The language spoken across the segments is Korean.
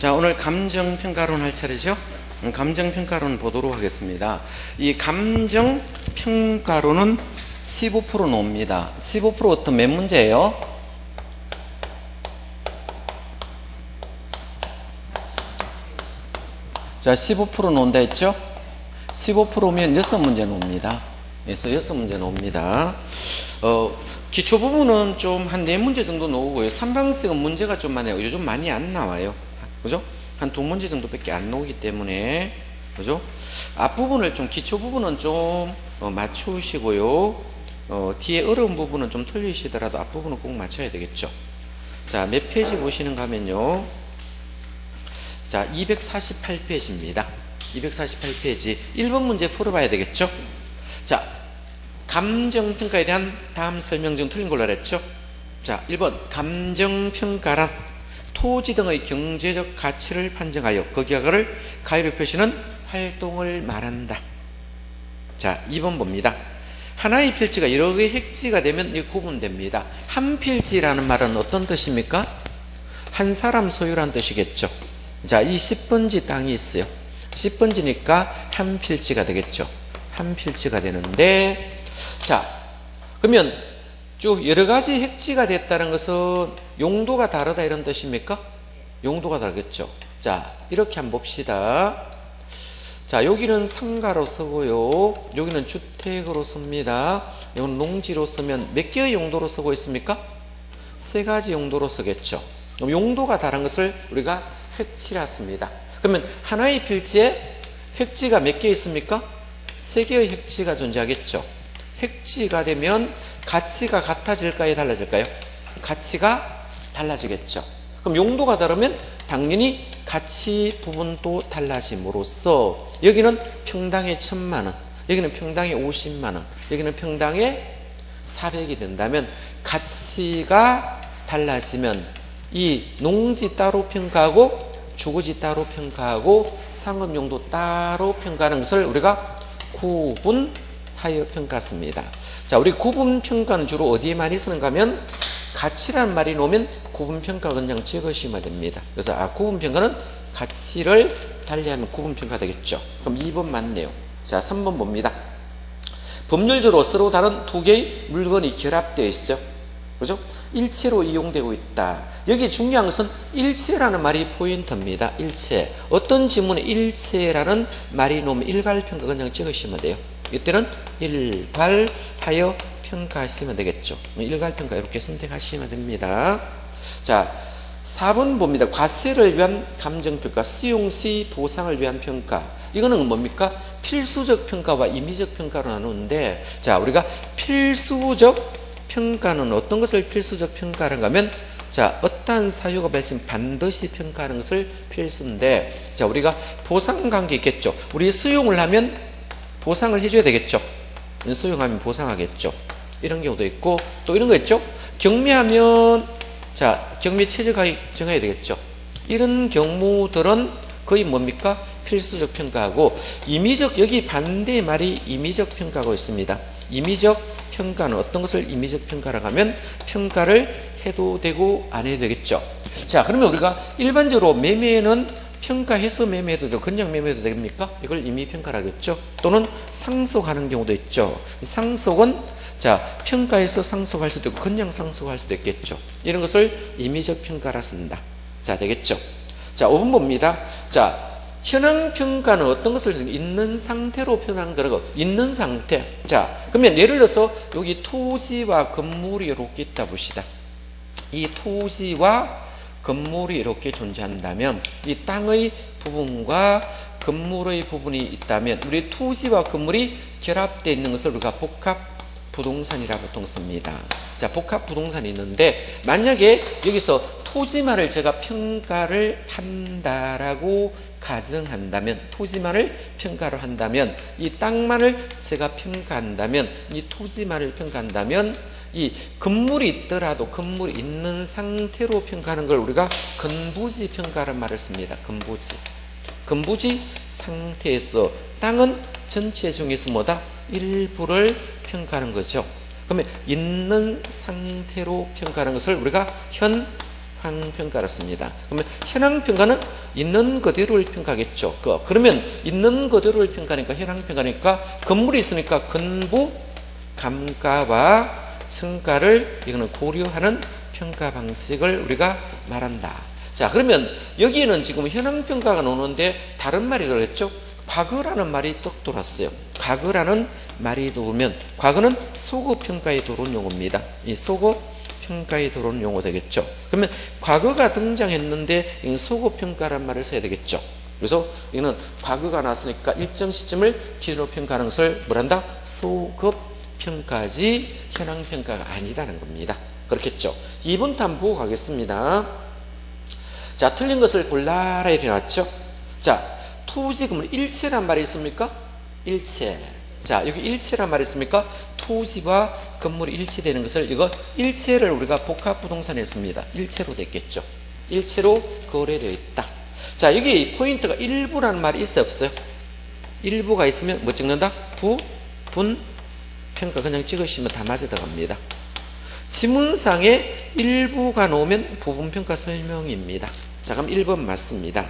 자, 오늘 감정평가론 할 차례죠? 감정평가론 보도록 하겠습니다. 이 감정평가론은 15% 나옵니다. 15% 어떤 몇 문제예요? 자, 15% 나온다 했죠? 15%면 6문제 나옵니다. 그래서 6문제 나옵니다. 기초 부분은 좀 한 4문제 정도 나오고요. 3방식은 문제가 좀 많아요. 요즘 많이 안 나와요. 그죠? 한 2문제 정도밖에 안 나오기 때문에, 그죠? 앞부분을 좀, 기초 부분은 좀 맞추시고요. 뒤에 어려운 부분은 좀 틀리시더라도 앞부분은 꼭 맞춰야 되겠죠. 자, 몇 페이지 보시는가 하면요. 자, 248페이지입니다. 248페이지. 1번 문제 풀어봐야 되겠죠? 자, 감정평가에 대한 다음 설명 중 틀린 걸로 알았죠? 자, 1번. 감정평가란 토지 등의 경제적 가치를 판정하여 그 결과를 가위로 표시는 활동을 말한다. 자, 2번 봅니다. 하나의 필지가 여러 개의 획지가 되면 이 구분됩니다. 한 필지라는 말은 어떤 뜻입니까? 한 사람 소유란 뜻이겠죠. 자, 이 10번지 땅이 있어요. 10번지니까 한 필지가 되겠죠. 한 필지가 되는데, 자, 그러면 쭉 여러 가지 획지가 됐다는 것은 용도가 다르다 이런 뜻입니까? 용도가 다르겠죠. 자, 이렇게 한번 봅시다. 자, 여기는 상가로 쓰고요. 여기는 주택으로 씁니다. 이건 농지로 쓰면 몇 개의 용도로 쓰고 있습니까? 3가지 용도로 쓰겠죠. 그럼 용도가 다른 것을 우리가 획지라 씁니다. 그러면 하나의 필지에 획지가 몇 개 있습니까? 3개의 획지가 존재하겠죠. 획지가 되면 가치가 같아질까요? 달라질까요? 가치가 달라지겠죠. 그럼 용도가 다르면 당연히 가치 부분도 달라짐으로써 여기는 평당에 1000만원, 여기는 평당에 50만원, 여기는 평당에 400이 된다면 가치가 달라지면 이 농지 따로 평가하고 주거지 따로 평가하고 상업용도 따로 평가하는 것을 우리가 구분하여 평가했습니다. 자, 우리 구분평가는 주로 어디에 많이 쓰는가 하면 가치라는 말이 나오면 구분평가 그냥 적으시면 됩니다. 그래서 구분평가는 가치를 달리하면 구분평가 되겠죠. 그럼 2번 맞네요. 자, 3번 봅니다. 법률적으로 서로 다른 2개의 물건이 결합되어 있죠. 그죠? 일체로 이용되고 있다. 여기 중요한 것은 일체라는 말이 포인트입니다. 일체. 어떤 지문에 일체라는 말이 나오면 일괄평가 그냥 찍으시면 돼요. 이때는 일괄하여 평가하시면 되겠죠. 일괄평가 이렇게 선택하시면 됩니다. 자, 4번 봅니다. 과세를 위한 감정평가, 수용시 보상을 위한 평가. 이거는 뭡니까? 필수적 평가와 임의적 평가로 나누는데, 자, 우리가 필수적 평가는 어떤 것을 필수적 평가라고 하면, 자, 어떠한 사유가 발생하면 반드시 평가하는 것을 필수인데, 자, 우리가 보상관계 있겠죠. 우리 수용을 하면 보상을 해줘야 되겠죠. 수용하면 보상하겠죠. 이런 경우도 있고, 또 이런 거 있죠. 경매하면, 자, 경매 최저가액 정해야 되겠죠. 이런 경우들은 거의 뭡니까? 필수적 평가하고, 임의적, 여기 반대의 말이 임의적 평가가 있습니다. 임의적 평가는 어떤 것을 임의적 평가라고 하면 평가를 해도 되고 안 해도 되겠죠. 자, 그러면 우리가 일반적으로 매매는 평가해서 매매해도 되고 그냥 매매해도 됩니까? 이걸 임의평가라겠죠. 또는 상속하는 경우도 있죠. 상속은, 자, 평가해서 상속할 수도 있고 그냥 상속할 수도 있겠죠. 이런 것을 임의적 평가라 쓴다. 자, 되겠죠. 자, 5번 봅니다. 자, 현황 평가는 어떤 것을 있는 상태로 표현하는 거라고. 있는 상태. 자, 그러면 예를 들어서 여기 토지와 건물이 이렇게 있다 봅시다. 이 토지와 건물이 이렇게 존재한다면, 이 땅의 부분과 건물의 부분이 있다면, 우리 토지와 건물이 결합되어 있는 것을 우리가 복합부동산이라고 보통 씁니다. 자, 복합부동산이 있는데, 만약에 여기서 토지만을 제가 평가를 한다라고 가정한다면, 토지만을 평가를 한다면, 이 땅만을 제가 평가한다면, 이 토지만을 평가한다면, 이 건물이 있더라도 건물이 있는 상태로 평가하는 걸 우리가 건부지 평가라는 말을 씁니다. 건부지 상태에서 땅은 전체 중에서 뭐다? 일부를 평가하는 거죠. 그러면 있는 상태로 평가하는 것을 우리가 현황평가를 씁니다. 그러면 현황평가는 있는 그대로를 평가하겠죠. 그러면 있는 그대로를 평가하니까 현황평가니까 건물이 있으니까 근부, 감가와 성가를 이거는 고려하는 평가 방식을 우리가 말한다. 자, 그러면 여기에는 지금 현황평가가 나오는데 다른 말이 들어있죠. 과거라는 말이 떡 돌았어요. 과거라는 말이 들어오면 과거는 소급평가에 들어온 용어입니다. 이 소급평가에 들어온 용어 되겠죠. 그러면 과거가 등장했는데 이건 소급평가란 말을 써야 되겠죠. 그래서 이거는 과거가 나왔으니까 일정 시점을 기준으로 평가하는 것을 뭐란다? 소급평가지 현황평가가 아니다는 겁니다. 그렇겠죠. 2번 한번 보고 가겠습니다. 자, 틀린 것을 골라라 이렇게 나왔죠. 자, 토지 건물 일체란 말이 있습니까? 일체. 자, 여기 일체란 말이 있습니까? 토지와 건물이 일체되는 것을 이거 일체를 우리가 복합부동산에 했습니다. 일체로 됐겠죠. 일체로 거래되어 있다. 자, 여기 포인트가 일부라는 말이 있어요, 없어요? 일부가 있으면 뭐 찍는다? 분, 평가 그냥 찍으시면 다 맞아 들어갑니다. 지문상에 일부가 나오면 부분평가 설명입니다. 자, 그럼 1번 맞습니다.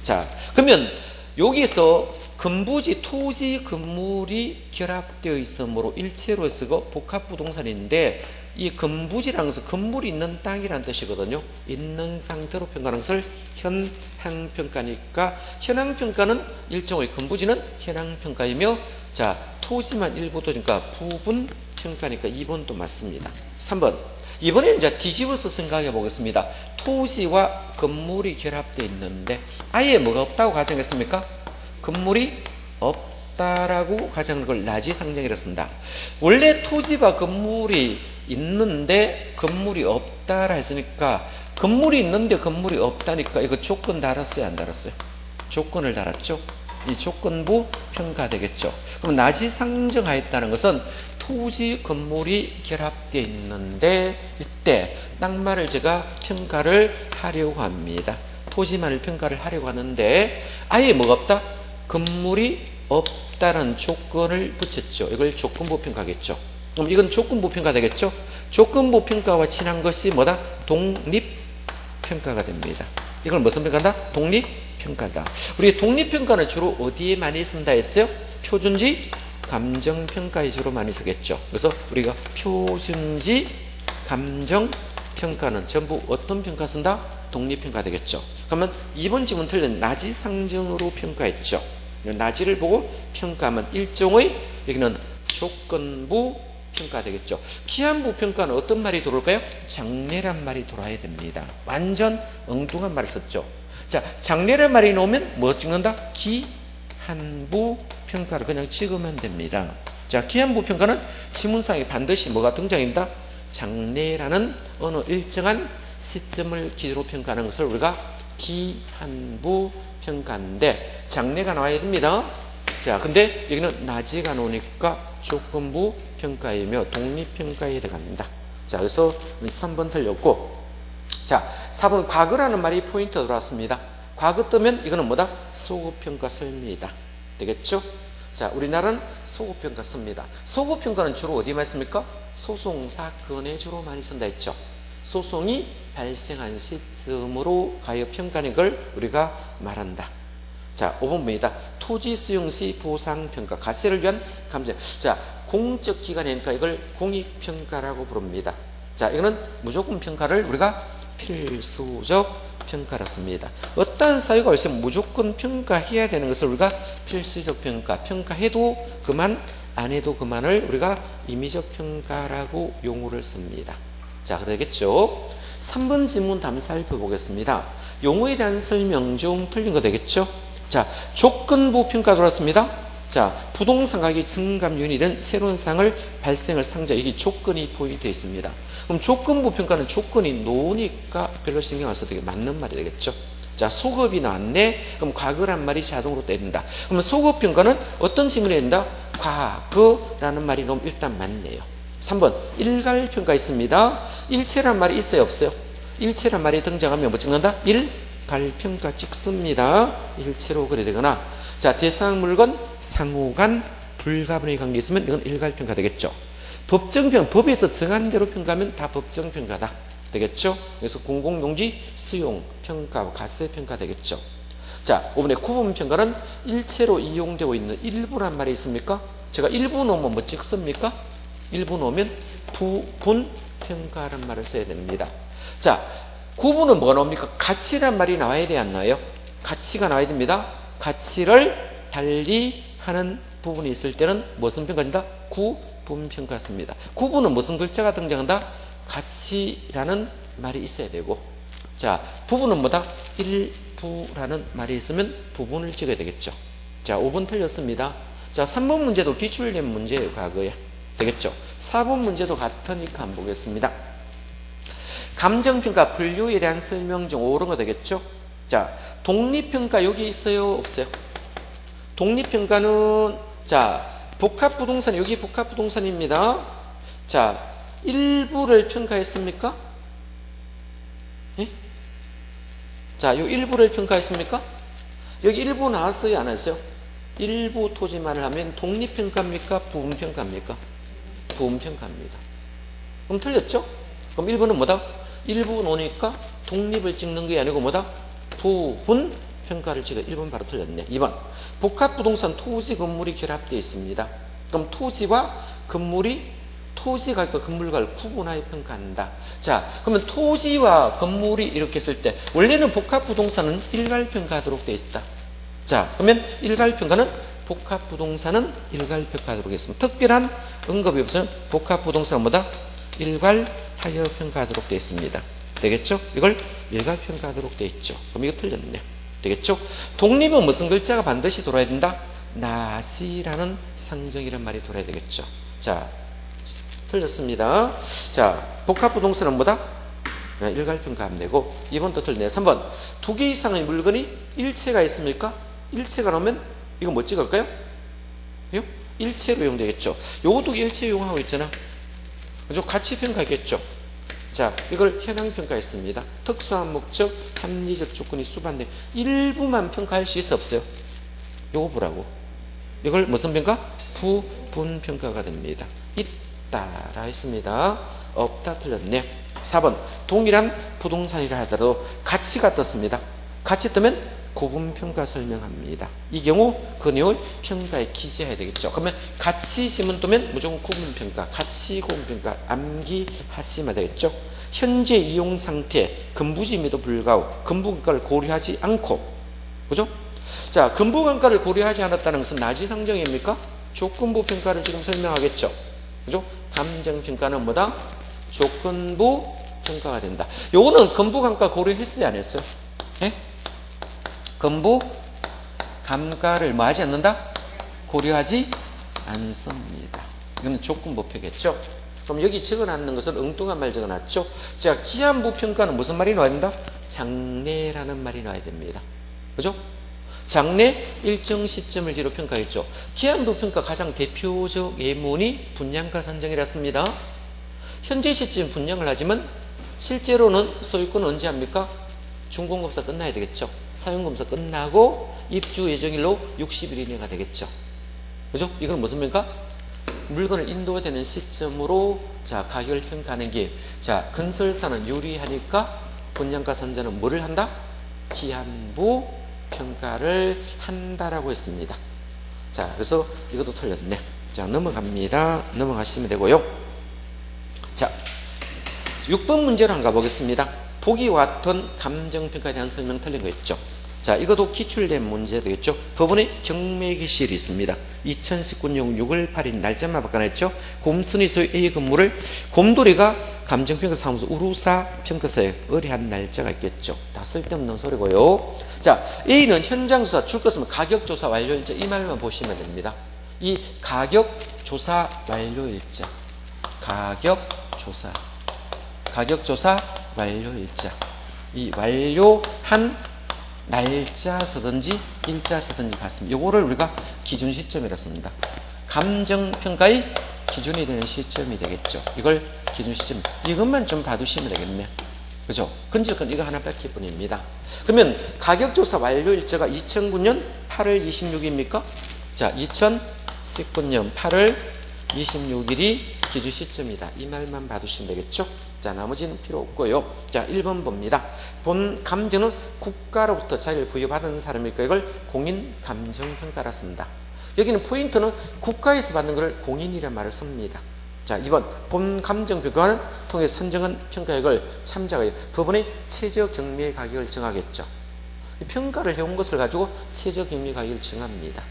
자, 그러면 여기서 건부지, 토지, 건물이 결합되어 있으므로 일체로 쓰고 복합부동산인데 이 건부지라는 것은 건물이 있는 땅이라는 뜻이거든요. 있는 상태로 평가하는 것을 현황평가니까 현황평가는 일종의 건부지는 현황평가이며 자, 토지만 일부 토지니까 부분평가니까 2번도 맞습니다. 3번. 이번에는 이제 뒤집어서 생각해 보겠습니다. 토지와 건물이 결합되어 있는데 아예 뭐가 없다고 가정했습니까? 건물이 없다라고 가정한 걸 나지 상정이라 쓴다. 원래 토지와 건물이 있는데 건물이 없다라 했으니까 건물이 있는데 건물이 없다니까 이거 조건 달았어요, 안 달았어요? 조건을 달았죠. 이 조건부 평가 되겠죠. 그럼 나지 상정하였다는 것은 토지 건물이 결합되어 있는데 이때 땅만을 제가 평가를 하려고 합니다. 토지만을 평가를 하려고 하는데 아예 뭐가 없다? 건물이 없다는 조건을 붙였죠. 이걸 조건부 평가겠죠. 그럼 이건 조건부 평가 되겠죠. 조건부 평가와 친한 것이 뭐다? 독립평가가 됩니다. 이걸 무슨 평가다? 독립평가다. 우리 독립평가는 주로 어디에 많이 쓴다 했어요? 표준지 감정평가에 주로 많이 쓰겠죠. 그래서 우리가 표준지 감정평가는 전부 어떤 평가 쓴다? 독립평가 되겠죠. 그러면 이번 지문 틀린 나지 상정으로 평가했죠. 나지를 보고 평가하면 일종의 여기는 조건부 평가 되겠죠. 기한부 평가는 어떤 말이 들어올까요? 장래란 말이 들어와야 됩니다. 완전 엉뚱한 말을 썼죠. 자, 장래란 말이 나오면 뭐 찍는다? 기한부 평가를 그냥 찍으면 됩니다. 자, 기한부 평가는 지문상에 반드시 뭐가 등장한다? 장래라는 어느 일정한 시점을 기준으로 평가하는 것을 우리가 기한부 평가인데 장래가 나와야 됩니다. 자, 근데 여기는 나지가 나오니까 조건부 평가이며 독립평가에 들어갑니다. 자, 그래서 3번 틀렸고, 자, 4번 과거라는 말이 포인트 들어왔습니다. 과거 뜨면 이거는 뭐다? 소급평가 설명이다. 되겠죠? 자, 우리나라는 소급평가 씁니다. 소급평가는 주로 어디 많이 씁니까? 소송사건에 주로 많이 쓴다 했죠. 소송이 발생한 시점으로 가여 평가하는 걸 우리가 말한다. 자, 5번입니다. 토지 수용 시 보상평가, 가세를 위한 감정. 자, 공적 기관이니까 이걸 공익평가라고 부릅니다. 자, 이거는 무조건 평가를 우리가 필수적 평가라 씁니다. 어떠한 사유가 있으면 무조건 평가해야 되는 것을 우리가 필수적 평가, 평가해도 그만, 안 해도 그만을 우리가 임의적 평가라고 용어를 씁니다. 자, 되겠죠? 3번 지문 답 살펴보겠습니다. 용어에 대한 설명 중 틀린 거 되겠죠? 자, 조건부 평가 들어왔습니다. 자, 부동산 가격이 증감 요인이 된 새로운 상을 발생을 상자, 이게 조건이 포인트에 있습니다. 그럼 조건부 평가는 조건이 놓으니까 별로 신경 안 써도 되게 맞는 말이 되겠죠. 자, 소급이 나왔네. 그럼 과거란 말이 자동으로 떼진다. 그러면 소급 평가는 어떤 질문이 된다? 과거라는 말이 너무 일단 맞네요. 3번 일괄 평가 있습니다. 일체란 말이 있어요, 없어요? 일체란 말이 등장하면 뭐 찍는다? 일괄 평가 찍습니다. 일체로 거래되거나, 자, 대상 물건 상호간 불가분의 관계 있으면 이건 일괄 평가 되겠죠. 법정평, 법에서 정한 대로 평가하면 다 법정평가다. 되겠죠? 그래서 공공용지 수용 평가, 가세 평가 되겠죠. 자, 5번의 구분 평가는 일체로 이용되고 있는 일부란 말이 있습니까? 제가 일부 놓으면 뭐 찍습니까? 일부 놓으면 부분 평가란 말을 써야 됩니다. 자, 구분은 뭐가 나옵니까? 가치란 말이 나와야 돼, 안 나와요? 가치가 나와야 됩니다. 가치를 달리 하는 부분이 있을 때는 무슨 평가진다? 구분평가 씁니다. 구분은 무슨 글자가 등장한다? 가치라는 말이 있어야 되고, 자, 부분은 뭐다? 일부라는 말이 있으면 부분을 찍어야 되겠죠. 자, 5번 틀렸습니다. 자, 3번 문제도 기출된 문제예요, 과거에. 되겠죠? 4번 문제도 같으니까 한번 보겠습니다. 감정평가 분류에 대한 설명 중 옳은 거 되겠죠? 자, 독립평가 여기 있어요? 없어요? 독립평가는, 자, 복합부동산, 여기 복합부동산입니다. 자, 일부를 평가했습니까? 예? 자, 요 일부를 평가했습니까? 여기 일부 나왔어요? 안 나왔어요? 일부 토지만을 하면 독립평가입니까? 부분평가입니까? 부분평가입니다. 그럼 틀렸죠? 그럼 1번은 뭐다? 일부 놓으니까 독립을 찍는 게 아니고 뭐다? 부분평가를 찍어. 1번 바로 틀렸네. 2번 복합부동산 토지 건물이 결합되어 있습니다. 그럼 토지와 건물이 토지가 있고 건물과를 구분하여 평가한다. 자, 그러면 토지와 건물이 이렇게 했을 때 원래는 복합부동산은 일괄평가하도록 되어 있다. 자, 그러면 일괄평가는 복합부동산은 일괄평가하도록 되어 있습니다. 특별한 언급이 없으면 복합부동산은 뭐다? 일괄하여 평가하도록 되어 있습니다. 되겠죠? 이걸 일괄평가하도록 되어 있죠. 그럼 이거 틀렸네. 되겠죠? 독립은 무슨 글자가 반드시 돌아야 된다? 나시라는 상정이란 말이 돌아야 되겠죠. 자, 틀렸습니다. 자, 복합부동산은 뭐다? 일괄평가하면 되고. 2번도 틀리네. 3번 두 개 이상의 물건이 일체가 있습니까? 일체가 나오면 이거 뭐 찍을까요? 일체로 이용되겠죠. 요것도 일체 이용하고 있잖아. 그죠? 가치평가겠죠. 자, 이걸 현황평가했습니다. 특수한 목적, 합리적 조건이 수반돼. 일부만 평가할 수 있어 없어요? 요거 보라고. 이걸 무슨 평가? 부분평가가 됩니다. 있다라 했습니다. 없다 틀렸네. 4번 동일한 부동산이라 하더라도 가치가 떴습니다. 가치 뜨면 구분평가 설명합니다. 이 경우 그 내용을 평가에 기재해야 되겠죠. 그러면 가치 지문 뜨면 무조건 구분평가, 가치 구분평가 암기하시면 되겠죠. 현재 이용 상태, 근부지임에도 불구하고 근부감가를 고려하지 않고, 그죠? 자, 근부감가를 고려하지 않았다는 것은 나지 상정입니까? 조건부 평가를 지금 설명하겠죠. 그죠? 감정평가는 뭐다? 조건부 평가가 된다. 요거는 근부감가 고려했어요, 안 했어요? 예? 근부 감가를 뭐 하지 않는다? 고려하지 않습니다. 이거는 조건부표겠죠. 그럼 여기 적어놨는 것은 엉뚱한 말 적어놨죠. 자, 기한부 평가는 무슨 말이 나와야 된다? 장래라는 말이 나와야 됩니다. 그죠? 장래 일정 시점을 뒤로 평가했죠. 기한부 평가 가장 대표적 예문이 분양가 산정이랐습니다. 현재 시점 분양을 하지만 실제로는 소유권은 언제 합니까? 준공검사 끝나야 되겠죠. 사용검사 끝나고 입주 예정일로 60일 이내가 되겠죠. 그죠? 이건 무슨 평가? 물건을 인도되는 시점으로 자, 가격을 평가하는 게, 자, 건설사는 유리하니까 분양가 산정은 뭐를 한다? 기한부 평가를 한다라고 했습니다. 자, 그래서 이것도 틀렸네. 자, 넘어갑니다. 넘어가시면 되고요. 자, 6번 문제로 한번 가보겠습니다. 보기와 같은 감정평가에 대한 설명 틀린 거 있죠. 자, 이것도 기출된 문제 되겠죠. 법원에 경매기실이 있습니다. 2019년 6월 8일 날짜만 바꿔냈죠. 곰순이 소유 A 건물을 곰돌이가 감정평가 사무소 우루사 평가서에 의뢰한 날짜가 있겠죠. 다 쓸데없는 소리고요. 자, A는 현장조사 출거쓰면 가격조사 완료일자, 이 말만 보시면 됩니다. 이 가격조사 완료일자, 가격조사 완료일자, 이 완료한 날짜 쓰든지 일자 쓰든지 같습니다. 요거를 우리가 기준 시점이라 씁니다. 감정평가의 기준이 되는 시점이 되겠죠. 이걸 기준 시점, 이것만 좀 봐두시면 되겠네. 그죠? 근질건 이거 하나 뺄게 뿐입니다. 그러면 가격조사 완료일자가 2009년 8월 26일입니까? 자, 2019년 8월 26일이 기준 시점이다. 이 말만 봐두시면 되겠죠? 자, 나머지는 필요 없고요. 자, 1번 봅니다. 본 감정은 국가로부터 자기를 부여받은 사람일까? 이걸 공인 감정평가라 씁니다. 여기는 포인트는 국가에서 받는 것을 공인이라는 말을 씁니다. 자, 2번 본 감정평가는 통해 선정한 평가액을 참자가 법원의 최저 경매 가격을 정하겠죠. 평가를 해온 것을 가지고 최저 경매 가격을 정합니다.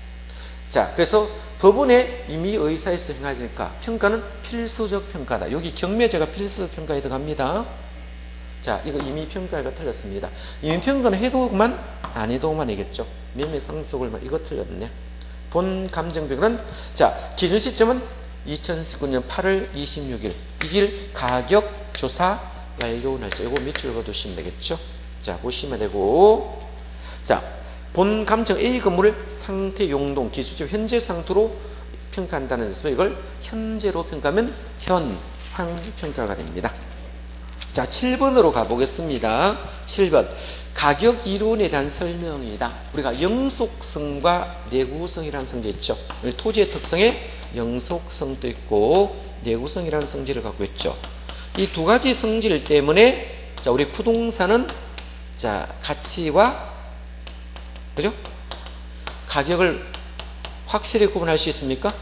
자, 그래서 법원의 임의 의사에서 행하니까 평가는 필수적 평가다. 여기 경매제가 필수적 평가에 들어갑니다. 자, 이거 임의 평가가 틀렸습니다. 임의 평가는 해도 그만 안 해도 그만이겠죠. 매매 상속을만 이거 틀렸네. 본 감정평가는 자, 기준 시점은 2019년 8월 26일 이길 가격 조사 완료 날짜. 이거 밑줄 그어두시면 되겠죠. 자, 보시면 되고, 자, 본 감정 A 건물을 상태 용동 기준점 현재 상태로 평가한다는 것은 이걸 현재로 평가하면 현황 평가가 됩니다. 자, 7번으로 가보겠습니다. 7번 가격 이론에 대한 설명이다. 우리가 영속성과 내구성이라는 성질 있죠. 토지의 특성에 영속성도 있고 내구성이라는 성질을 갖고 있죠. 이 두 가지 성질 때문에 자, 우리 부동산은 자, 가치와 그죠? 가격을 확실히 구분할 수 있습니까?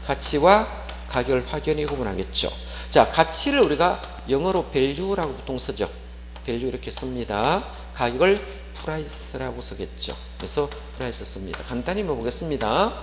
가치와 가격을 확연히 구분하겠죠. 자, 가치를 우리가 영어로 value라고 보통 쓰죠. value 이렇게 씁니다. 가격을 price라고 쓰겠죠. 그래서 price 씁니다. 간단히 보겠습니다.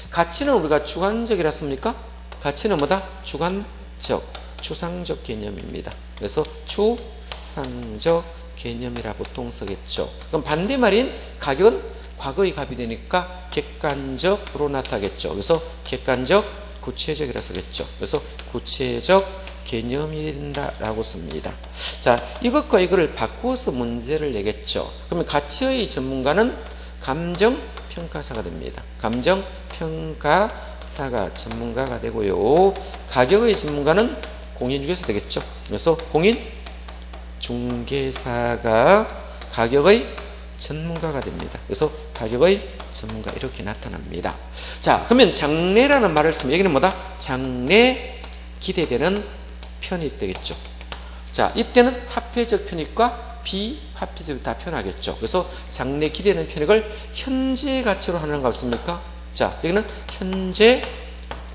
가치는 우리가 주관적이라 씁니까? 가치는 뭐다? 주관적, 추상적 개념입니다. 그래서 추상적 개념이라 보통 쓰겠죠. 그럼 반대말인 가격은 과거의 값이 되니까 객관적으로 나타나겠죠. 그래서 객관적, 구체적이라 쓰겠죠. 그래서 구체적 개념이 된다라고 씁니다. 자, 이것과 이거를 바꾸어서 문제를 내겠죠. 그러면 가치의 전문가는 감정평가사가 됩니다. 감정평가사가 전문가가 되고요. 가격의 전문가는 공인중개사 되겠죠. 그래서 공인중개사가 가격의 전문가가 됩니다. 그래서 가격의 전문가 이렇게 나타납니다. 자, 그러면 장래라는 말을 쓰면 여기는 뭐다? 장래 기대되는 편입 되겠죠. 자, 이때는 합회적 편입과 비합회적 다 표현하겠죠. 그래서 장래 기대되는 편익을 현재 가치로 하는 거 없습니까? 자, 여기는 현재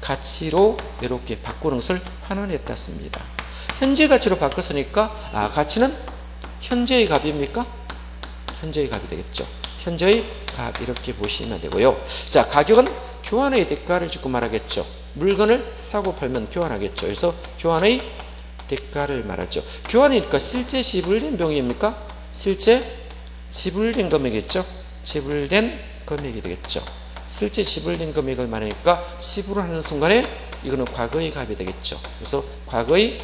가치로 이렇게 바꾸는 것을 환원했다 씁니다. 현재 가치로 바꿨으니까 가치는 현재의 값입니까? 현재의 값이 되겠죠. 현재의 값 이렇게 보시면 되고요. 자, 가격은 교환의 대가를 주고 말하겠죠. 물건을 사고 팔면 교환하겠죠. 그래서 교환의 대가를 말하죠. 교환이니까 실제 지불된 비용입니까? 실제 지불된 금액이겠죠. 지불된 금액이 되겠죠. 실제 지불된 금액을 말하니까 지불하는 순간에 이거는 과거의 값이 되겠죠. 그래서 과거의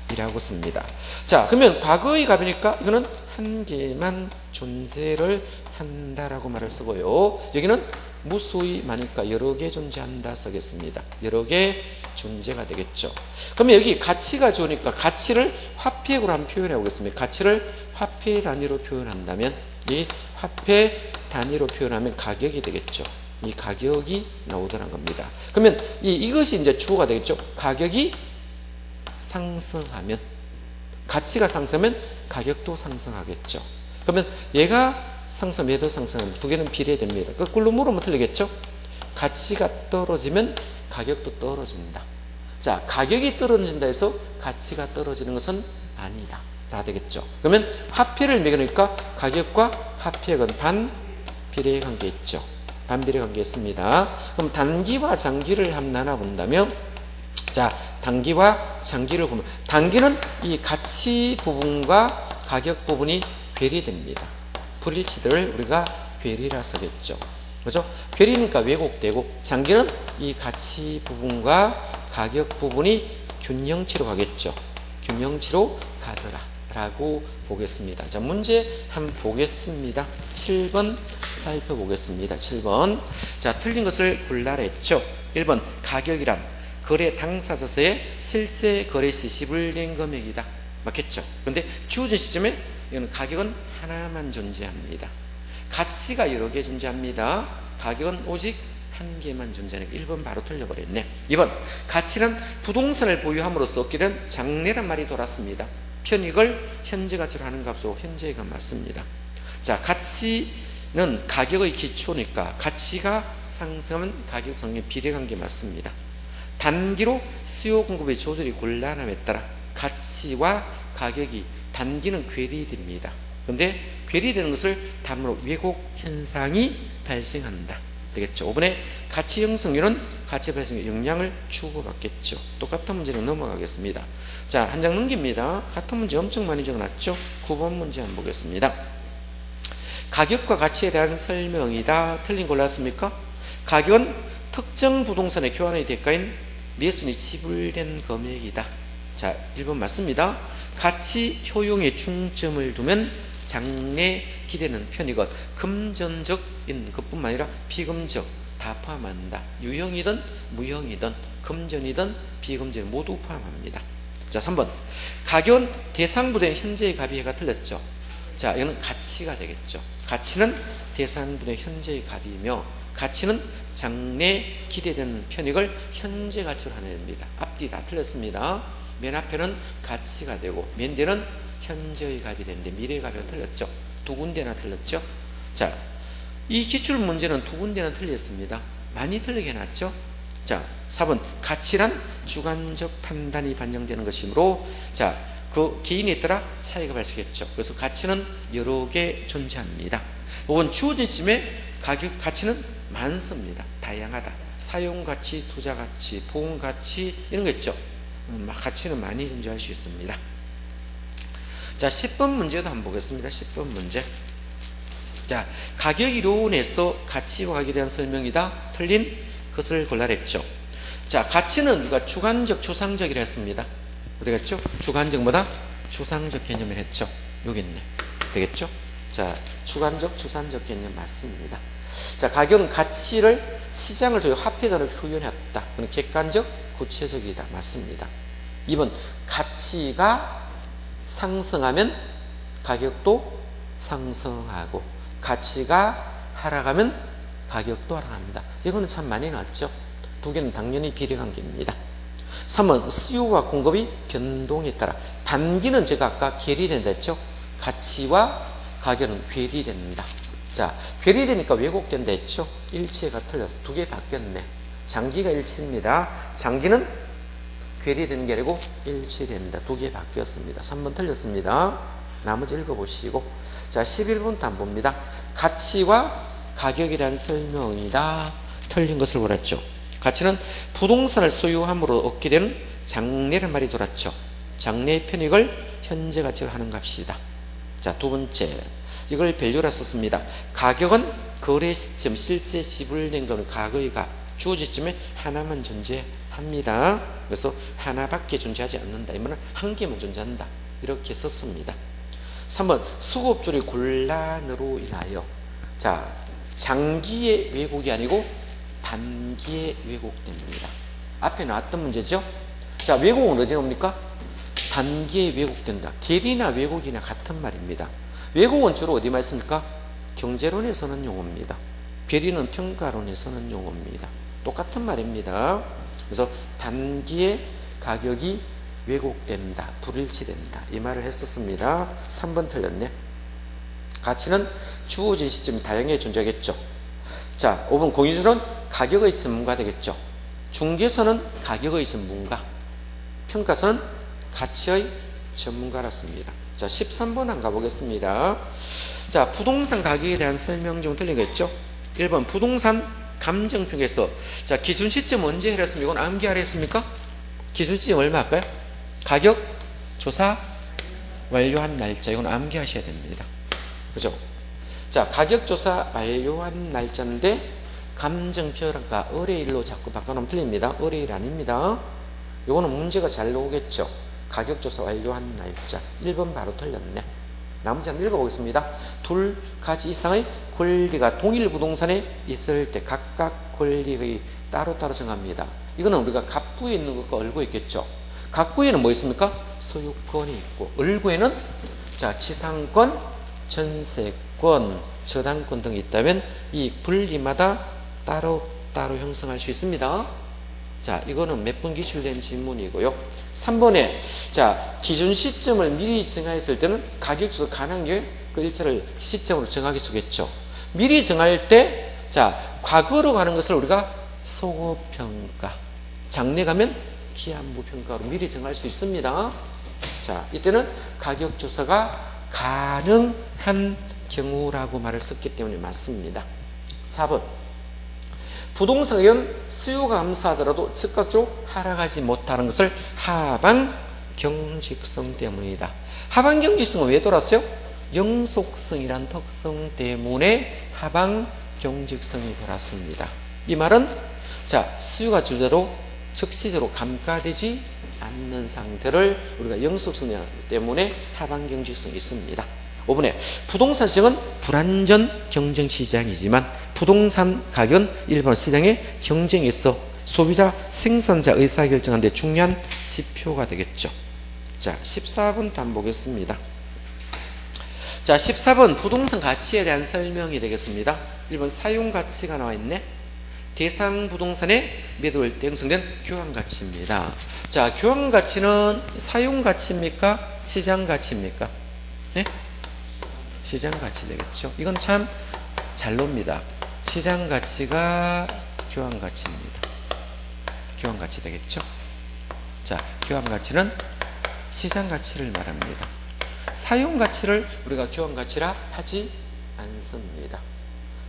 값이라고 씁니다. 자, 그러면 과거의 값이니까 이거는 한 개만 존재를 한다라고 말을 쓰고요. 여기는 무수히 많으니까 여러 개 존재한다 쓰겠습니다. 여러 개 존재가 되겠죠. 그러면 여기 가치가 좋으니까 가치를 화폐액으로 한번 표현해 보겠습니다. 가치를 화폐 단위로 표현한다면 이 화폐 단위로 표현하면 가격이 되겠죠. 이 가격이 나오더란 겁니다. 그러면 이것이 이제 주어가 되겠죠. 가격이 상승하면 가치가 상승하면 가격도 상승하겠죠. 그러면 얘가 상승, 얘도 상승하면 두 개는 비례됩니다. 거꾸로 물으면 틀리겠죠. 가치가 떨어지면 가격도 떨어진다. 자, 가격이 떨어진다 해서 가치가 떨어지는 것은 아니다 라 되겠죠. 그러면 화폐를 매겨놓으니까 가격과 화폐액은 반비례 관계 있죠. 반비례 관계 있습니다. 그럼 단기와 장기를 한번 나눠본다면 자, 단기와 장기를 보면 단기는 이 가치 부분과 가격 부분이 괴리됩니다. 불일치들을 우리가 괴리라 쓰겠죠. 그렇죠? 괴리니까 왜곡되고 장기는 이 가치 부분과 가격 부분이 균형치로 가겠죠. 균형치로 가더라 라고 보겠습니다. 자, 문제 한번 보겠습니다. 7번 살펴보겠습니다. 7번. 자, 틀린 것을 골라라 했죠. 1번 가격이란 거래 당사자서의 실제 거래 시 지불된 금액이다. 맞겠죠? 근데 주어진 시점에 이거는 가격은 하나만 존재합니다. 가치가 여러 개 존재합니다. 가격은 오직 한 개만 존재하니까 1번 바로 틀려버렸네. 2번 가치는 부동산을 보유함으로써 얻게 된 장래란 말이 돌았습니다. 편익을 현재 가치로 하는 값으로 현재가 맞습니다. 자, 가치는 가격의 기초니까 가치가 상승하면 가격 성의 비례관계 맞습니다. 단기로 수요 공급의 조절이 곤란함에 따라 가치와 가격이 단기는 괴리됩니다. 그런데 괴리되는 것을 다음으로 왜곡 현상이 발생한다. 되겠죠. 5번에 가치 형성률은 가치 발생에 영향을 주고받겠죠. 똑같은 문제로 넘어가겠습니다. 자, 한 장 넘깁니다. 같은 문제 엄청 많이 적어놨죠. 9번 문제 한번 보겠습니다. 가격과 가치에 대한 설명이다. 틀린 골랐습니까? 가격은 특정 부동산의 교환의 대가인 매순이 지불된 금액이다. 자, 1번 맞습니다. 가치 효용에 중점을 두면 장래 기대는 편익은 금전적인 것뿐만 아니라 비금적 다 포함한다. 유형이든 무형이든 금전이든 비금전 모두 포함합니다. 자, 3번 가격은 대상부된 현재의 값이 해가 틀렸죠. 자, 이거는 가치가 되겠죠. 가치는 대상분의 현재의 값이며 가치는 장래 기대되는 편익을 현재 가치로 하냅니다. 앞뒤 다 틀렸습니다. 맨 앞에는 가치가 되고 맨 뒤는 현재의 값이 되는데 미래의 값이 틀렸죠. 두 군데나 틀렸죠. 자, 이 기출 문제는 두 군데나 틀렸습니다. 많이 틀리게 해놨죠. 자, 4번 가치란 주관적 판단이 반영되는 것이므로 자, 그 개인에 따라 차이가 발생했죠. 그래서 가치는 여러 개 존재합니다. 5번 주어진 시점에 가치는 많습니다. 다양하다. 사용가치, 투자가치, 보험가치 이런 거 있죠. 가치는 많이 존재할 수 있습니다. 자, 10번 문제도 한번 보겠습니다. 10번 문제. 자, 가격 이론에서 가치와 가격에 대한 설명이다. 틀린 것을 골라냈죠. 자, 가치는 우리가 주관적, 추상적이라 했습니다. 되겠죠? 주관적 뭐다? 추상적 개념을 했죠. 여기 있네. 되겠죠? 자, 주관적, 추상적 개념 맞습니다. 자, 가격은 가치를 시장을 통해 화폐단으로 표현했다. 그건 객관적, 구체적이다. 맞습니다. 2번 가치가 상승하면 가격도 상승하고 가치가 하락하면 가격도 하락합니다. 이거는 참 많이 나왔죠. 두 개는 당연히 비례관계입니다. 3번 수요와 공급이 변동에 따라 단기는 제가 아까 괴리된다 했죠. 가치와 가격은 괴리된다. 자, 괴리되니까 왜곡된다 했죠. 일치가 틀렸어. 두 개 바뀌었네. 장기가 일치입니다. 장기는 괴리되는 게 아니고 일치된다. 두 개 바뀌었습니다. 3번 틀렸습니다. 나머지 읽어보시고. 자, 11번부터 한번 봅니다. 가치와 가격에 대한 설명이다. 틀린 것을 골랐죠. 가치는 부동산을 소유함으로 얻게 되는 장래란 말이 돌았죠. 장래의 편익을 현재 가치로 하는 값이다. 자, 두 번째 이걸 밸류라 썼습니다. 가격은 거래 시점 실제 지불된 것은 과거의 값 주어진 시점에 하나만 존재합니다. 그래서 하나밖에 존재하지 않는다. 이 말은 한 개만 존재한다. 이렇게 썼습니다. 3번 수급조리 곤란으로 인하여 자, 장기의 왜곡이 아니고 단기에 왜곡됩니다. 앞에 나왔던 문제죠. 자, 왜곡은 어디 나옵니까? 단기에 왜곡된다. 괴리나 왜곡이나 같은 말입니다. 왜곡은 주로 어디만 있습니까? 경제론에서는 용어입니다. 괴리는 평가론에서는 용어입니다. 똑같은 말입니다. 그래서 단기에 가격이 왜곡된다. 불일치된다. 이 말을 했었습니다. 3번 틀렸네. 가치는 주어진 시점이 다양하게 존재하겠죠. 자, 5번 공유주는 가격의 전문가 되겠죠. 중개선은 가격의 전문가, 평가선은 가치의 전문가였습니다. 자, 13번 한번 가보겠습니다. 자, 부동산 가격에 대한 설명 중 틀리겠죠. 1번 부동산 감정평에서 자, 기준 시점 언제 해랬습니까? 이건 암기하라 했습니까? 기준 시점 얼마 할까요? 가격 조사 완료한 날짜. 이건 암기하셔야 됩니다. 그죠? 자, 가격 조사 완료한 날짜인데 감정평가 의뢰일로 자꾸 바꿔놓으면 틀립니다. 의뢰일 아닙니다. 이거는 문제가 잘 나오겠죠. 가격 조사 완료한 날짜. 1번 바로 틀렸네. 나머지 한번 읽어보겠습니다. 두 가지 이상의 권리가 동일 부동산에 있을 때 각각 권리의 따로따로 정합니다. 이거는 우리가 갑부에 있는 것과 을구에 있겠죠. 갑부에는 뭐 있습니까? 소유권이 있고, 을구에는 자, 지상권, 전세권, 저당권 등이 있다면 이 분리마다 따로 따로 형성할 수 있습니다. 자, 이거는 몇 번 기출된 질문이고요. 3번에 자, 기준 시점을 미리 정하였을 때는 가격조사 가능하게 그 일차를 시점으로 정하게 쓰겠죠. 미리 정할 때 자, 과거로 가는 것을 우리가 소거평가, 장래 가면 기한무평가로 미리 정할 수 있습니다. 자, 이때는 가격조사가 가능한 경우라고 말을 썼기 때문에 맞습니다. 4번 부동산 가격은 수요가 감소하더라도 즉각적으로 하락하지 못하는 것을 하방 경직성 때문이다. 하방 경직성은 왜 돌았어요? 영속성이란 특성 때문에 하방 경직성이 돌았습니다. 이 말은 자, 수요가 줄대로 즉시적으로 감가되지 않는 상태를 우리가 영속성 때문에 하방 경직성이 있습니다. 5번에 부동산 시장은 불안전 경쟁 시장이지만 부동산 가격은 일반 시장의 경쟁에 있어 소비자 생산자 의사결정하는 데 중요한 지표가 되겠죠. 자, 14번 한번 보겠습니다. 자, 14번 부동산 가치에 대한 설명이 되겠습니다. 1번 사용 가치가 나와 있네. 대상 부동산의 매도일 때 형성된 교환 가치입니다. 자, 교환 가치는 사용 가치입니까? 시장 가치입니까? 네? 시장 가치 되겠죠. 이건 참 잘 놉니다. 시장 가치가 교환 가치입니다. 교환 가치 되겠죠. 자, 교환 가치는 시장 가치를 말합니다. 사용 가치를 우리가 교환 가치라 하지 않습니다.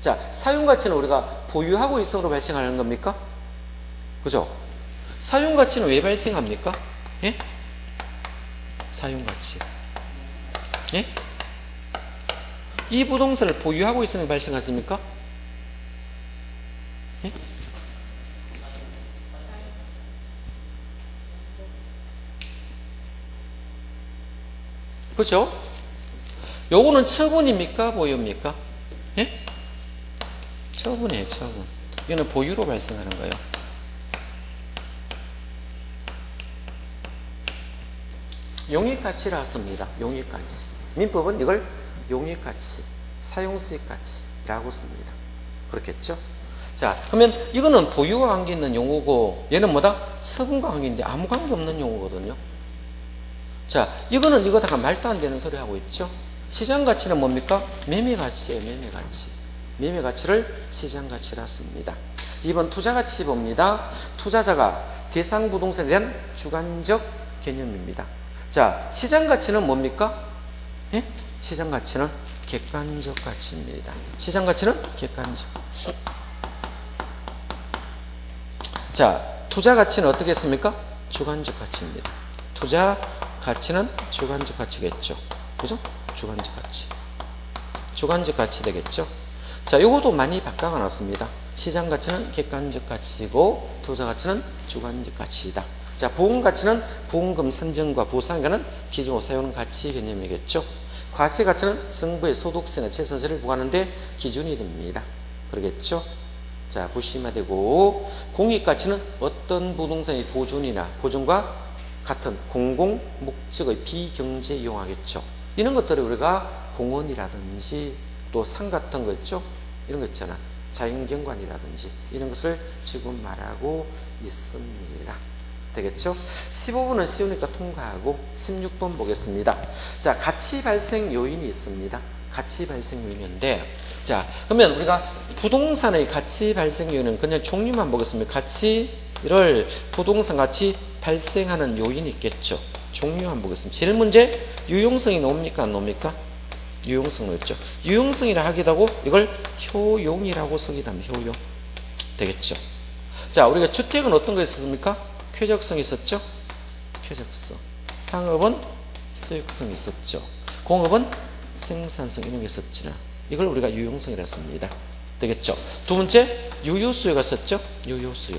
자, 사용 가치는 우리가 보유하고 있음으로 발생하는 겁니까? 그죠? 사용 가치는 왜 발생합니까? 예? 사용 가치. 예? 이 부동산을 보유하고 있으면 발생하십니까? 예? 그죠? 요거는 처분입니까? 보유입니까? 예? 처분이에요, 처분. 이거는 보유로 발생하는 거예요. 용익가치라 씁니다. 용익가치. 민법은 이걸 용익가치, 사용수익가치라고 씁니다. 그렇겠죠? 자, 그러면 이거는 보유와 관계 있는 용어고 얘는 뭐다? 처분과 관계 있는데 아무 관계 없는 용어거든요. 자, 이거는 이거다가 말도 안 되는 소리 하고 있죠. 시장 가치는 뭡니까? 매매 가치예요, 매매 가치. 매매 가치를 시장 가치라 씁니다. 2번 투자 가치 봅니다. 투자자가 대상 부동산에 대한 주관적 개념입니다. 자, 시장 가치는 뭡니까? 예? 시장 가치는 객관적 가치입니다. 시장 가치는 객관적. 자, 투자 가치는 어떻게 했습니까? 주관적 가치입니다. 투자 가치는 주관적 가치겠죠. 그죠? 주관적 가치. 주관적 가치 되겠죠. 자, 이것도 많이 바꿔놨습니다. 시장 가치는 객관적 가치고 투자 가치는 주관적 가치이다. 자, 보험 가치는 보험금 산정과 보상에 관한 기준으로 사용하는 가치 개념이겠죠. 과세 가치는 정부의 소득세나 재산세를 부과하는 데 기준이 됩니다. 그러겠죠. 자, 보시면 되고, 공익 가치는 어떤 부동산의 보존이나 보존과 같은 공공 목적의 비경제 이용하겠죠. 이런 것들을 우리가 공원이라든지 또 산 같은 거 있죠. 이런 거 있잖아. 자연경관이라든지 이런 것을 지금 말하고 있습니다. 되겠죠? 15번은 쉬우니까 통과하고 16번 보겠습니다. 자, 가치 발생 요인이 있습니다. 가치 발생 요인인데, 자, 그러면 우리가 부동산의 가치 발생 요인은 그냥 종류만 보겠습니다. 가치를 부동산 가치 발생하는 요인이 있겠죠. 종류만 보겠습니다. 제일 문제 유용성이 나옵니까? 안 나옵니까? 유용성 나왔죠. 유용성이라 하기도 하고 이걸 효용이라고 쓰기도 합니다. 효용. 되겠죠. 자, 우리가 주택은 어떤 거 있었습니까? 쾌적성이 있었죠. 쾌적성. 상업은 수익성이 있었죠. 공업은 생산성 이런 게 있었죠. 이걸 우리가 유용성이라 씁니다. 되겠죠. 두 번째 유효수요가 있었죠. 유효수요.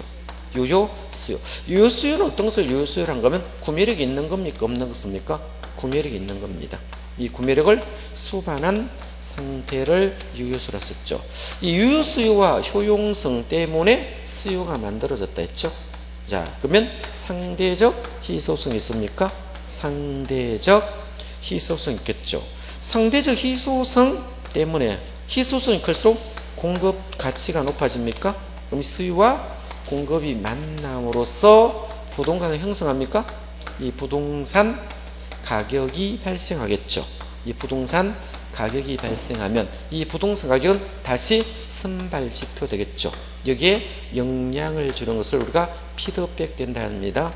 유효수요. 유효수요는 어떤 것을 유효수요라는 거면 구매력이 있는 겁니까? 없는 것입니까? 구매력이 있는 겁니다. 이 구매력을 수반한 상태를 유효수라 썼죠. 이 유효수요와 효용성 때문에 수요가 만들어졌다 했죠. 자, 그러면 상대적 희소성이 있습니까? 상대적 희소성 있겠죠. 상대적 희소성 때문에 희소성이 클수록 공급 가치가 높아집니까? 그럼 수요와 공급이 만남으로써 부동산을 형성합니까? 이 부동산 가격이 발생하겠죠. 이 부동산 가격이 발생하면 이 부동산 가격은 다시 선발지표 되겠죠. 여기에 영향을 주는 것을 우리가 피드백 된다 합니다.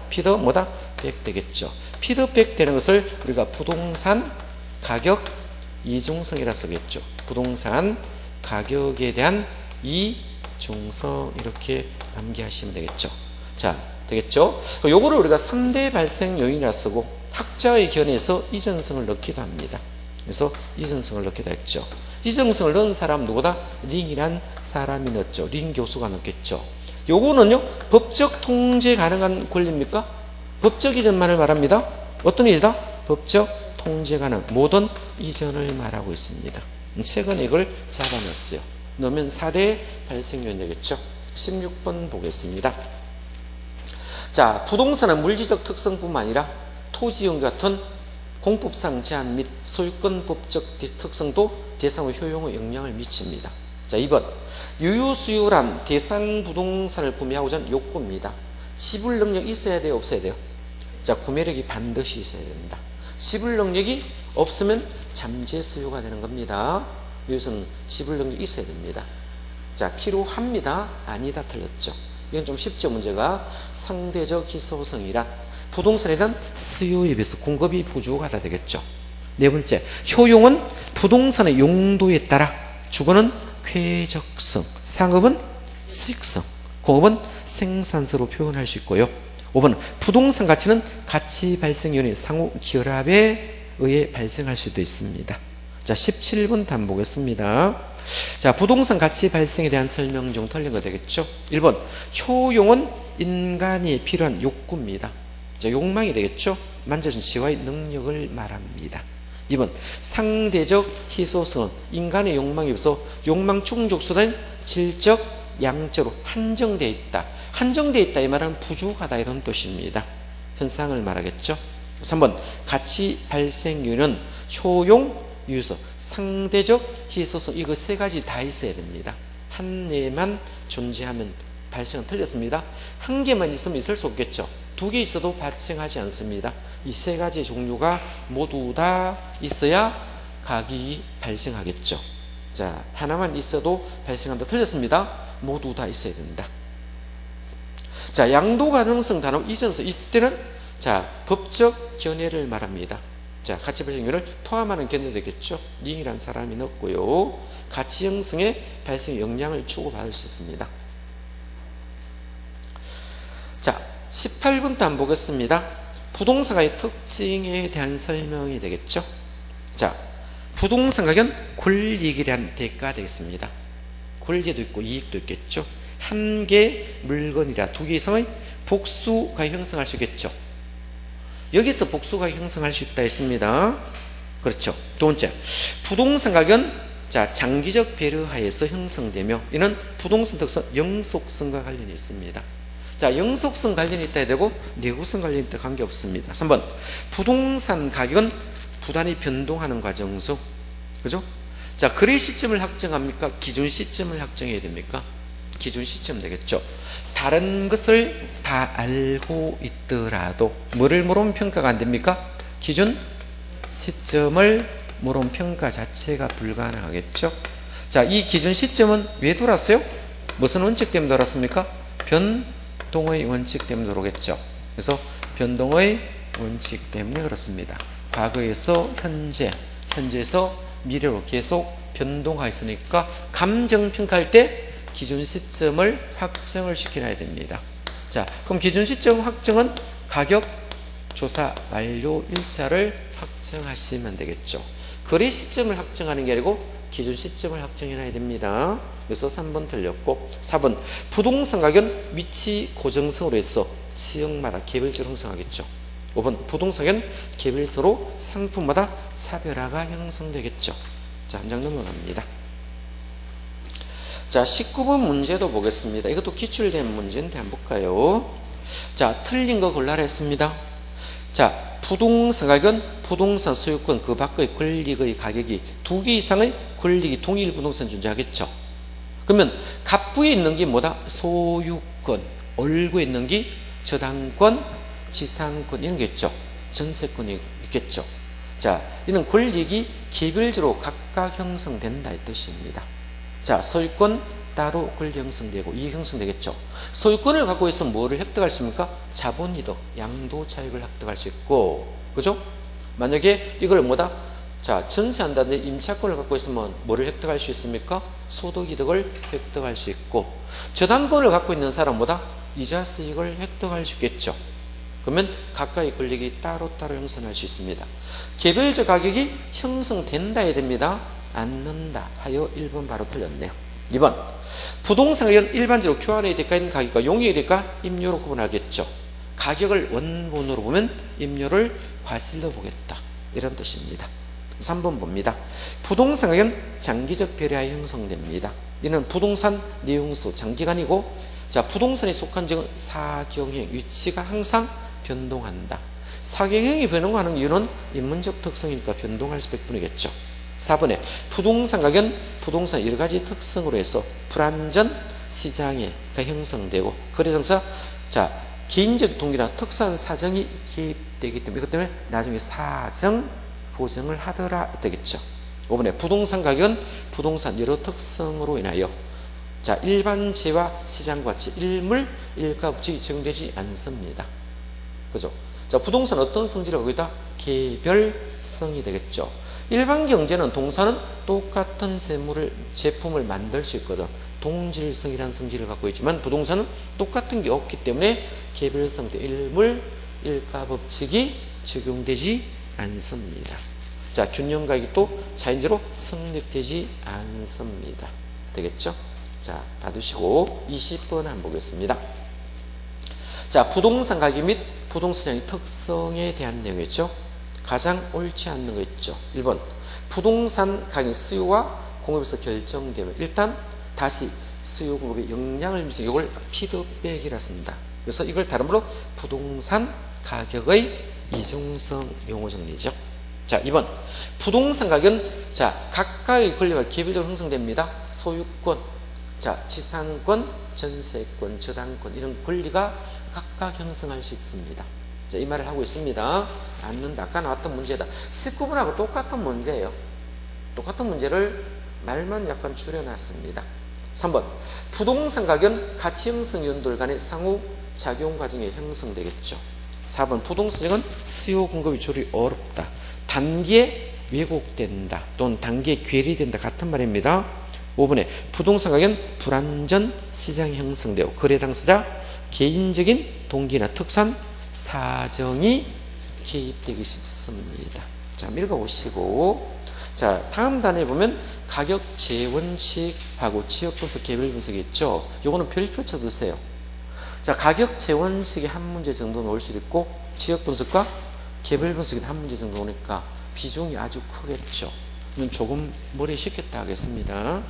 백 되겠죠. 피드백 되는 것을 우리가 부동산 가격 이중성이라 쓰겠죠. 부동산 가격에 대한 이중성 이렇게 암기하시면 되겠죠. 자, 되겠죠? 요거를 우리가 3대 발생 요인이라 쓰고 학자의 견해에서 이전성을 넣기도 합니다. 그래서 이전성을 넣기도 했죠. 이전성을 넣은 사람 누구다? 링이란 사람이 넣었죠. 링 교수가 넣겠죠. 요거는요, 법적 통제 가능한 권리입니까? 법적 이전만을 말합니다. 어떤 일이다? 법적 통제 가능, 모든 이전을 말하고 있습니다. 최근에 이걸 잡아놨어요. 넣으면 4대 발생 요인 되겠죠. 16번 보겠습니다. 자, 부동산은 물리적 특성뿐만 아니라 토지용 같은 공법상 제한 및 소유권법적 특성도 대상의 효용에 영향을 미칩니다. 자, 2번 유유수유란 대상 부동산을 구매하고자 하는 욕구입니다. 지불 능력이 있어야 돼요? 없어야 돼요? 자, 구매력이 반드시 있어야 됩니다. 지불 능력이 없으면 잠재 수요가 되는 겁니다. 여기서는 지불 능력이 있어야 됩니다. 자, 필요합니다. 아니다. 틀렸죠. 이건 좀 쉽죠. 문제가 상대적 희소성이란 부동산에 대한 수요에 비해서 공급이 부족하다 되겠죠. 네 번째, 효용은 부동산의 용도에 따라 주거는 쾌적성, 상업은 수익성, 공업은 생산성으로 표현할 수 있고요. 5번, 부동산 가치는 가치 발생 요인의 상호 결합에 의해 발생할 수도 있습니다. 자, 17번 답 보겠습니다. 자, 부동산 가치 발생에 대한 설명 중 틀린 거 되겠죠. 1번, 효용은 인간이 필요한 욕구입니다. 자, 욕망이 되겠죠. 만져준 지와의 능력을 말합니다. 2번, 상대적 희소성은 인간의 욕망에 비해서 욕망 충족수는 질적, 양적으로 한정되어 있다. 한정되어 있다 이 말은 부족하다 이런 뜻입니다. 현상을 말하겠죠. 3번, 가치 발생 요인은 효용, 유효성, 상대적 희소성 이거 세 가지 다 있어야 됩니다. 한 개만 존재하면 발생은 틀렸습니다. 한 개만 있으면 있을 수 없겠죠. 두 개 있어도 발생하지 않습니다. 이 세 가지 종류가 모두 다 있어야 가격이 발생하겠죠. 자, 하나만 있어도 발생한다. 틀렸습니다. 모두 다 있어야 됩니다. 자, 양도 가능성 단어 이전서 이때는 자, 법적 견해를 말합니다. 자, 가치 발생률을 포함하는 견해도 되겠죠. 링이라는 사람이 넣었고요. 가치 형성의 발생 영향을 주고받을 수 있습니다. 자, 18번도 한번 보겠습니다. 부동산의 특징에 대한 설명이 되겠죠. 자, 부동산 가격은 권리익에 대한 대가 되겠습니다. 권리도 있고 이익도 있겠죠. 한 개 물건이라 두 개 이상의 복수가 형성할 수 있겠죠. 여기서 복수가 형성할 수 있다 했습니다. 그렇죠. 두 번째, 부동산 가격은 자, 장기적 배려하에서 형성되며 이는 부동산 특성 영속성과 관련이 있습니다. 자, 영속성 관련이 있다 해야 되고 내구성 관련이 있다 관계없습니다. 3번, 부동산 가격은 부단히 변동하는 과정수. 그죠? 자, 거래 시점을 확정합니까? 기준 시점을 확정해야 됩니까? 기준 시점 되겠죠. 다른 것을 다 알고 있더라도 뭐를 모르면 평가가 안 됩니까? 기준 시점을 모르면 평가 자체가 불가능하겠죠. 자, 이 기준 시점은 왜 돌았어요? 무슨 원칙 때문에 돌았습니까? 변동의 원칙 때문에 돌아오겠죠. 그래서 변동의 원칙 때문에 그렇습니다. 과거에서 현재, 현재에서 미래로 계속 변동하고 있으니까 감정평가할 때 기준 시점을 확정을 시켜놔야 됩니다. 자, 그럼 기준 시점 확정은 가격 조사 완료 일자를 확정하시면 되겠죠. 거래 시점을 확정하는 게 아니고 기준 시점을 확정해놔야 됩니다. 그래서 3번 틀렸고 4번, 부동산 가격은 위치 고정성으로 해서 지역마다 개별적으로 형성하겠죠. 5번, 부동산은 개별서로 상품마다 차별화가 형성되겠죠. 자, 한 장 넘어갑니다. 자, 19번 문제도 보겠습니다. 이것도 기출된 문제인데 한번 볼까요? 자, 틀린 거 골라라 했습니다. 자, 부동산 가격은 부동산 소유권 그 밖의 권리의 가격이 두 개 이상의 권리이 동일 부동산 존재하겠죠. 그러면 갑부에 있는 게 뭐다? 소유권, 얼구에 있는 게 저당권, 지상권 이런 게 있죠. 전세권이 있겠죠. 자, 이런 권리익이 개별적으로 각각 형성된다 이 뜻입니다. 자, 소유권 따로 권리 형성되고 이익 형성되겠죠. 소유권을 갖고 있으면 뭐를 획득할 수 있습니까? 자본이득, 양도차익을 획득할 수 있고, 그죠? 만약에 이걸 뭐다? 자, 전세한다든지 임차권을 갖고 있으면 뭐를 획득할 수 있습니까? 소득이득을 획득할 수 있고, 저당권을 갖고 있는 사람보다 이자 수익을 획득할 수 있겠죠. 그러면 각각의 권리익이 따로따로 형성할 수 있습니다. 개별적 가격이 형성된다 해야 됩니다. 않는다 하여 1번 바로 틀렸네요. 2번, 부동산 가격은 일반적으로 교환의 대가인 가격과 용익의 대가, 임료로 구분하겠죠. 가격을 원본으로 보면 임료를 과실로 보겠다 이런 뜻입니다. 3번 봅니다. 부동산 가격은 장기적 별에하여 형성됩니다. 이는 부동산 내용수 장기간이고, 자, 부동산에 속한 지역은 사경형, 위치가 항상 변동한다. 사경형이 변동하는 이유는 인문적 특성이니까 변동할 수밖에 뿐이겠죠. 4번에 부동산 가격은 부동산 여러 가지 특성으로 해서 불안전 시장에 형성되고, 거래장사, 자, 개인적 동기나 특수한 사정이 개입되기 때문에, 이것 때문에 나중에 사정 보정을 하더라 되겠죠. 5번에 부동산 가격은 부동산 여러 특성으로 인하여, 자, 일반재와 시장가치, 일물, 일가업직이 적용되지 않습니다. 그죠? 자, 부동산 어떤 성질을 갖고 있다? 개별성이 되겠죠. 일반 경제는 동사는 똑같은 제품을 만들 수 있거든. 동질성이라는 성질을 갖고 있지만 부동산은 똑같은 게 없기 때문에 개별성, 일물, 일가법칙이 적용되지 않습니다. 자, 균형가격이 또 자연적으로 성립되지 않습니다. 되겠죠? 자, 봐두시고 20번 한번 보겠습니다. 자, 부동산 가격 및 부동산의 특성에 대한 내용이죠. 가장 옳지 않는 거 있죠. 1번, 부동산 가격 수요와 공급에서 결정되면 일단 다시 수요 공급에 영향을 미치는 이걸 피드백이라 씁니다. 그래서 이걸 다른 말로 부동산 가격의 이중성 용어 정리죠. 자, 2번, 부동산 가격은, 자, 각각의 권리가 개별적으로 형성됩니다. 소유권, 자, 지상권, 전세권, 저당권 이런 권리가 각각 형성할 수 있습니다. 자, 이 말을 하고 있습니다. 않는다. 아까 나왔던 문제다. 19번하고 똑같은 문제예요. 똑같은 문제를 말만 약간 줄여놨습니다. 3번, 부동산 가격은 가치 형성 연도들 간의 상호 작용 과정에 형성되겠죠. 4번, 부동산은 수요 공급이 조리 어렵다. 단기에 왜곡된다. 또는 단기에 괴리된다. 같은 말입니다. 5번에 부동산 가격은 불안전 시장이 형성되고 거래 당사자 개인적인 동기나 특산 사정이 개입되기 쉽습니다. 자, 읽어보시고, 자, 다음 단에 보면 가격 재원칙하고 지역 분석, 개별 분석이 있죠. 요거는 별표 쳐두세요. 자, 가격 재원칙이 한 문제 정도 나올 수 있고, 지역 분석과 개별 분석이 한 문제 정도 오니까 비중이 아주 크겠죠. 이건 조금 머리에 식겠다 하겠습니다.